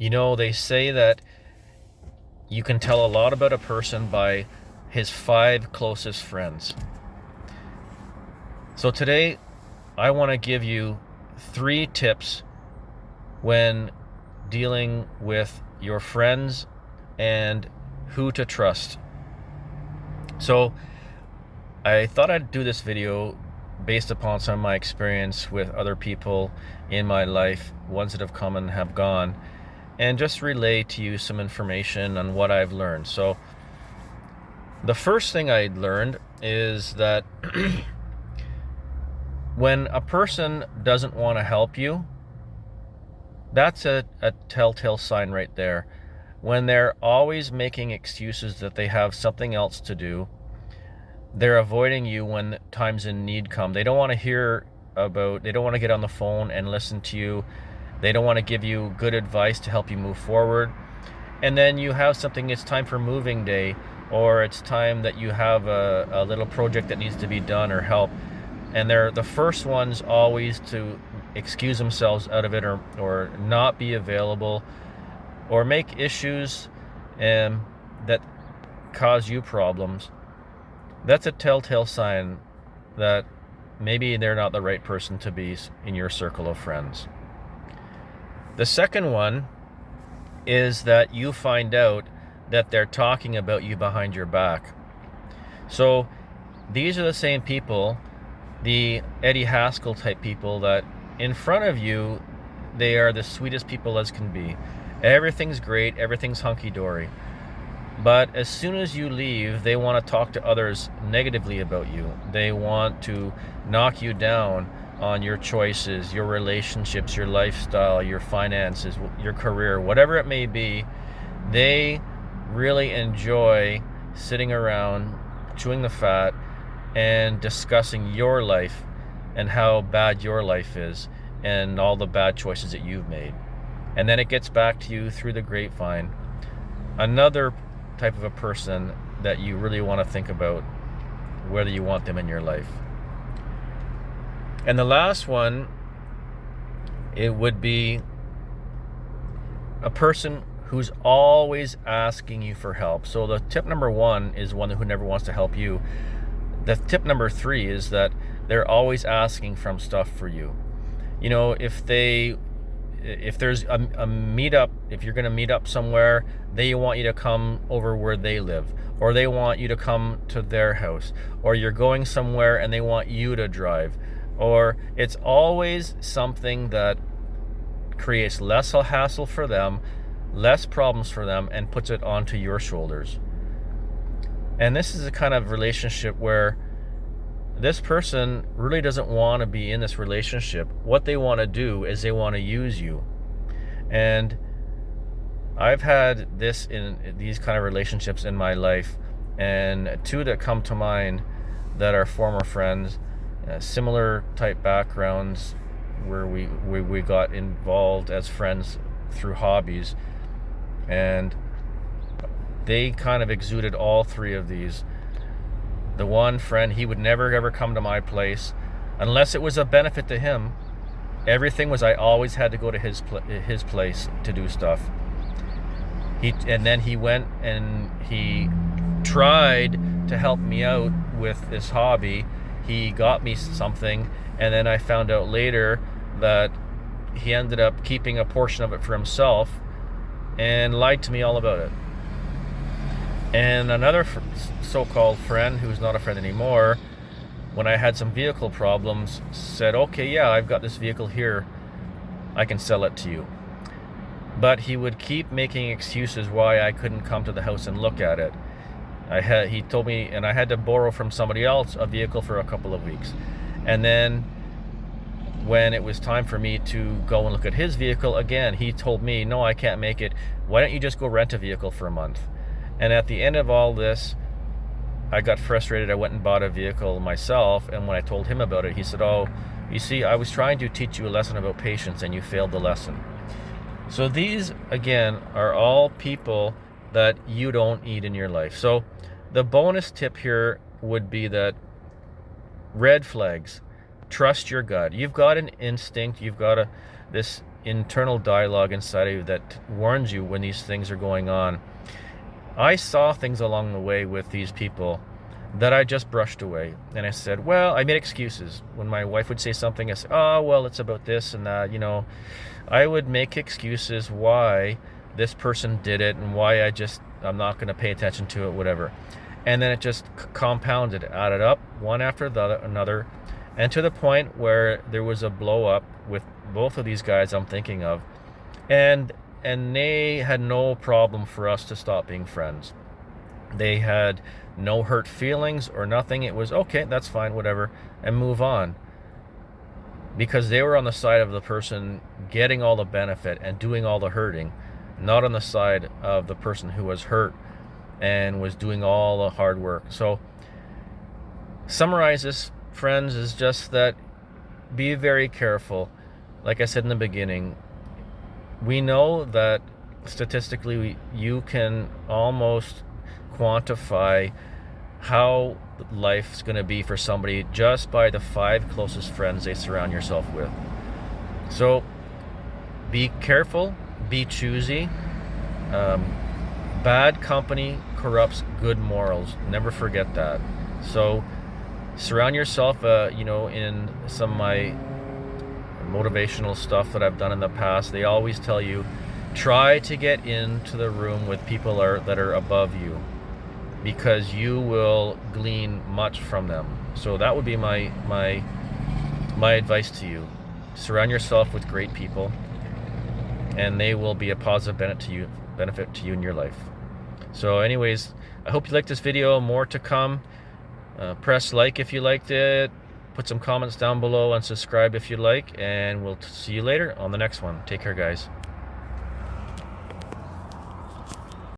They say that you can tell a lot about a person by his 5 closest friends. So today, I want to give you 3 tips when dealing with your friends and who to trust. So I thought I'd do this video based upon some of my experience with other people in my life, ones that have come and have gone, and just relay to you some information on what I've learned. So the first thing I learned is that when a person doesn't want to help you, that's a telltale sign right there. When they're always making excuses that they have something else to do, they're avoiding you when times in need come. They don't want to they don't want to get on the phone and listen to you. They don't want to give you good advice to help you move forward. And then you have something, it's time for moving day, or it's time that you have a little project that needs to be done or help. And they're the first ones always to excuse themselves out of it, or not be available, or make issues that cause you problems. That's a telltale sign that maybe they're not the right person to be in your circle of friends. The second one is that you find out that they're talking about you behind your back. So these are the same people, the Eddie Haskell type people, that in front of you, they are the sweetest people as can be. Everything's great, everything's hunky-dory. But as soon as you leave, they want to talk to others negatively about you. They want to knock you down on your choices, your relationships, your lifestyle, your finances, your career, whatever it may be. They really enjoy sitting around, chewing the fat, and discussing your life and how bad your life is and all the bad choices that you've made. And then it gets back to you through the grapevine. Another type of a person that you really want to think about whether you want them in your life. And the last one, it would be a person who's always asking you for help. So the tip number 1 is one who never wants to help you. The tip number 3 is that they're always asking for stuff for you. If there's a meetup, if you're going to meet up somewhere, they want you to come over where they live, or they want you to come to their house, or you're going somewhere and they want you to drive, or it's always something that creates less hassle for them, less problems for them, and puts it onto your shoulders. And this is a kind of relationship where this person really doesn't want to be in this relationship. What they want to do is they want to use you. And I've had this in these kind of relationships in my life, and 2 that come to mind that are former friends, similar type backgrounds, where we got involved as friends through hobbies, and they kind of exuded all 3 of these. The one friend, he would never ever come to my place unless it was a benefit to him. Everything was, I always had to go to his place to do stuff. And then he went and he tried to help me out with this hobby. He got me something, and then I found out later that he ended up keeping a portion of it for himself and lied to me all about it. And another so-called friend, who's not a friend anymore, when I had some vehicle problems, said, okay, yeah, I've got this vehicle here, I can sell it to you. But he would keep making excuses why I couldn't come to the house and look at it. He told me, and I had to borrow from somebody else a vehicle for a couple of weeks. And then when it was time for me to go and look at his vehicle again, he told me, no, I can't make it. Why don't you just go rent a vehicle for a month? And at the end of all this, I got frustrated. I went and bought a vehicle myself. And when I told him about it, he said, oh, you see, I was trying to teach you a lesson about patience and you failed the lesson. So these, again, are all people that you don't need in your life. So the bonus tip here would be that red flags, trust your gut. You've got an instinct. You've got this internal dialogue inside of you that warns you when these things are going on. I saw things along the way with these people that I just brushed away. And I said, well, I made excuses. When my wife would say something, I said, oh, well, it's about this and that. I would make excuses why this person did it and why I'm not going to pay attention to it, whatever. And then it just compounded, added up, one after another, and to the point where there was a blow up with both of these guys I'm thinking of. And they had no problem for us to stop being friends. They had no hurt feelings or nothing. It was, okay, that's fine, whatever, and move on. Because they were on the side of the person getting all the benefit and doing all the hurting, not on the side of the person who was hurt and was doing all the hard work. So, summarize this, friends, is just that be very careful. Like I said in the beginning, we know that statistically you can almost quantify how life's going to be for somebody just by the 5 closest friends they surround yourself with. So be careful, be choosy. Bad company corrupts good morals. Never forget that. So surround yourself, in some of my motivational stuff that I've done in the past, they always tell you, try to get into the room with people that are above you, because you will glean much from them. So that would be my advice to you. Surround yourself with great people, and they will be a positive benefit to you in your life. So anyways, I hope you liked this video. More to come. Press like if you liked it. Put some comments down below and subscribe if you like, and we'll see you later on the next one. Take care, guys.